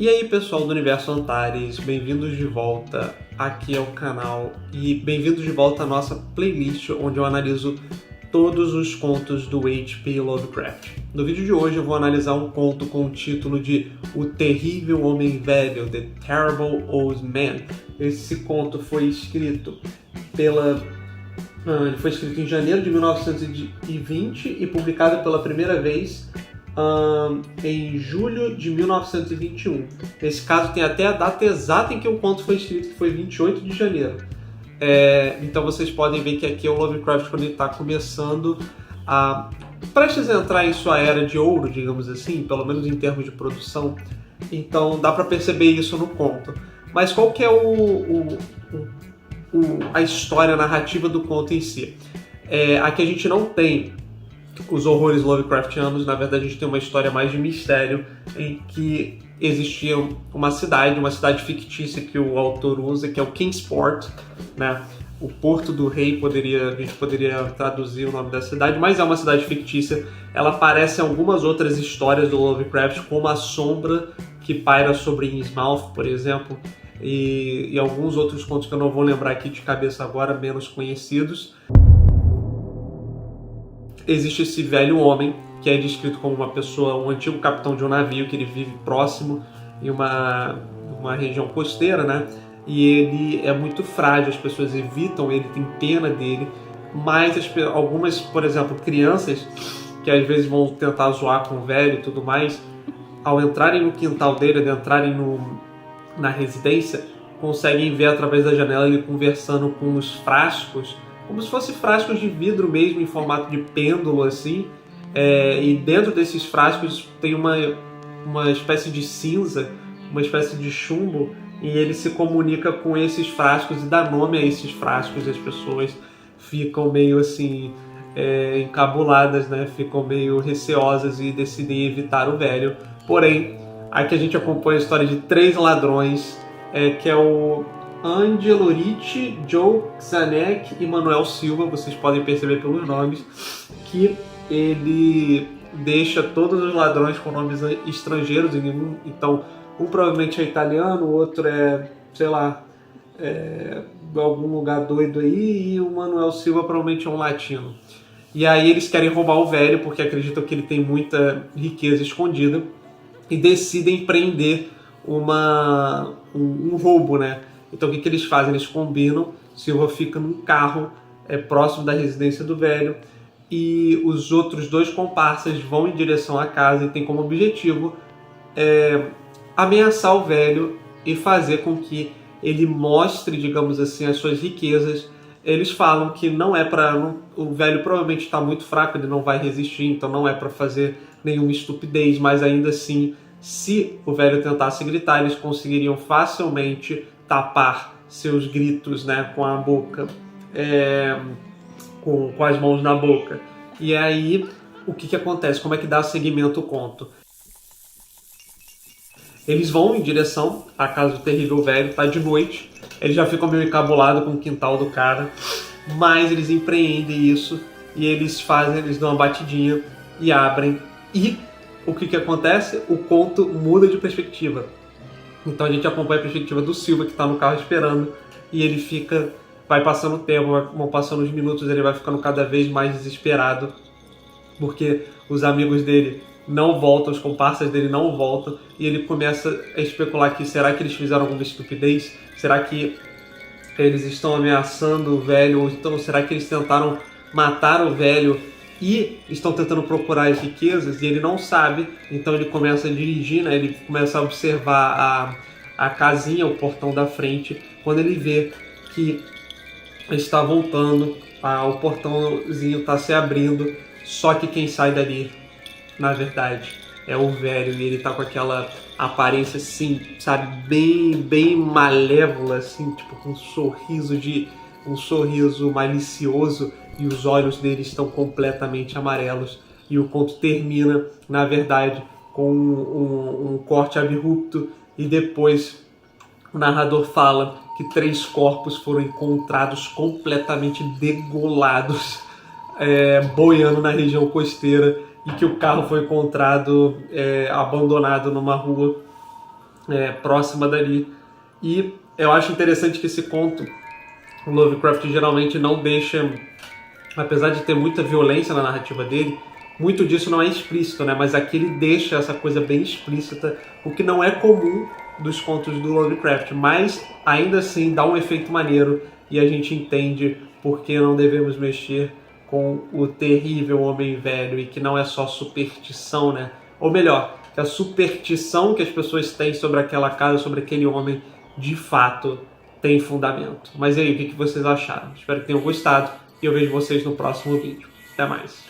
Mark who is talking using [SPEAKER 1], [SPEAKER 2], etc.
[SPEAKER 1] E aí pessoal do Universo Antares, bem-vindos de volta aqui ao canal e bem-vindos de volta à nossa playlist onde eu analiso todos os contos do H.P. Lovecraft. No vídeo de hoje eu vou analisar um conto com o título de O Terrível Homem Velho, The Terrible Old Man. Esse conto foi escrito em janeiro de 1920 e publicado pela primeira vez em julho de 1921. Nesse caso tem até a data exata em que o conto foi escrito, que foi 28 de janeiro. Então vocês podem ver que aqui é o Lovecraft quando ele está começando prestes a entrar em sua era de ouro, digamos assim, pelo menos em termos de produção. Então dá para perceber isso no conto. Mas qual que é a história, a narrativa do conto em si? Aqui a gente não tem os horrores Lovecraftianos. Na verdade a gente tem uma história mais de mistério, em que existia uma cidade fictícia que o autor usa, que é o Kingsport, né? O Porto do Rei, a gente poderia traduzir o nome da cidade, mas é uma cidade fictícia. Ela aparece em algumas outras histórias do Lovecraft, como a sombra que paira sobre Innsmouth, por exemplo, e alguns outros contos que eu não vou lembrar aqui de cabeça agora, menos conhecidos. Existe esse velho homem, que é descrito como uma pessoa, um antigo capitão de um navio, que ele vive próximo em uma região costeira, né? E ele é muito frágil, as pessoas evitam ele, tem pena dele, mas algumas, por exemplo, crianças, que às vezes vão tentar zoar com o velho e tudo mais, ao entrarem no quintal dele, adentrarem na residência, conseguem ver através da janela ele conversando com os frascos, como se fossem frascos de vidro mesmo, em formato de pêndulo, assim. E dentro desses frascos tem uma espécie de cinza, uma espécie de chumbo, e ele se comunica com esses frascos e dá nome a esses frascos, e as pessoas ficam meio assim, encabuladas, né? Ficam meio receosas e decidem evitar o velho. Porém, aqui a gente acompanha a história de 3 ladrões, que é o Angelo Ricci, Joe Czarnek e Manuel Silva. Vocês podem perceber pelos nomes que ele deixa todos os ladrões com nomes estrangeiros em nenhum. Então, um provavelmente é italiano, o outro sei lá, de algum lugar doido aí, e o Manuel Silva provavelmente é um latino. E aí eles querem roubar o velho porque acreditam que ele tem muita riqueza escondida e decidem prender um roubo, né? Então o que eles fazem? Eles combinam, Silva fica num carro próximo da residência do velho, e os outros 2 comparsas vão em direção à casa e tem como objetivo ameaçar o velho e fazer com que ele mostre, digamos assim, as suas riquezas. Eles falam que não é para... O velho provavelmente está muito fraco, ele não vai resistir, então não é para fazer nenhuma estupidez, mas ainda assim, se o velho tentasse gritar, eles conseguiriam facilmente tapar seus gritos, né, com a boca, com as mãos na boca. E aí, o que acontece? Como é que dá seguimento o conto? Eles vão em direção à casa do terrível velho, tá de noite, eles já ficam meio encabulados com o quintal do cara, mas eles empreendem isso e eles dão uma batidinha e abrem. E o que acontece? O conto muda de perspectiva. Então a gente acompanha a perspectiva do Silva, que está no carro esperando, e ele vai passando o tempo, vão passando os minutos, ele vai ficando cada vez mais desesperado, porque os amigos dele não voltam, os comparsas dele não voltam, e ele começa a especular que será que eles fizeram alguma estupidez? Será que eles estão ameaçando o velho? Ou então será que eles tentaram matar o velho e estão tentando procurar as riquezas? E ele não sabe, então ele começa a dirigir, né? Ele começa a observar a casinha, o portão da frente, quando ele vê que está voltando, o portãozinho está se abrindo, só que quem sai dali, na verdade, é o velho, e ele tá com aquela aparência assim, sabe, bem malévola, assim, tipo com um sorriso malicioso, e os olhos dele estão completamente amarelos. E o conto termina, na verdade, com um corte abrupto, e depois o narrador fala que 3 corpos foram encontrados completamente degolados, boiando na região costeira, e que o carro foi encontrado abandonado numa rua próxima dali. E eu acho interessante que esse conto, o Lovecraft geralmente não deixa, apesar de ter muita violência na narrativa dele, muito disso não é explícito, né? Mas aqui ele deixa essa coisa bem explícita, o que não é comum dos contos do Lovecraft, mas ainda assim dá um efeito maneiro e a gente entende por que não devemos mexer com o terrível homem velho e que não é só superstição, né? Ou melhor, que a superstição que as pessoas têm sobre aquela casa, sobre aquele homem, de fato tem fundamento. Mas e aí, o que vocês acharam? Espero que tenham gostado e eu vejo vocês no próximo vídeo. Até mais!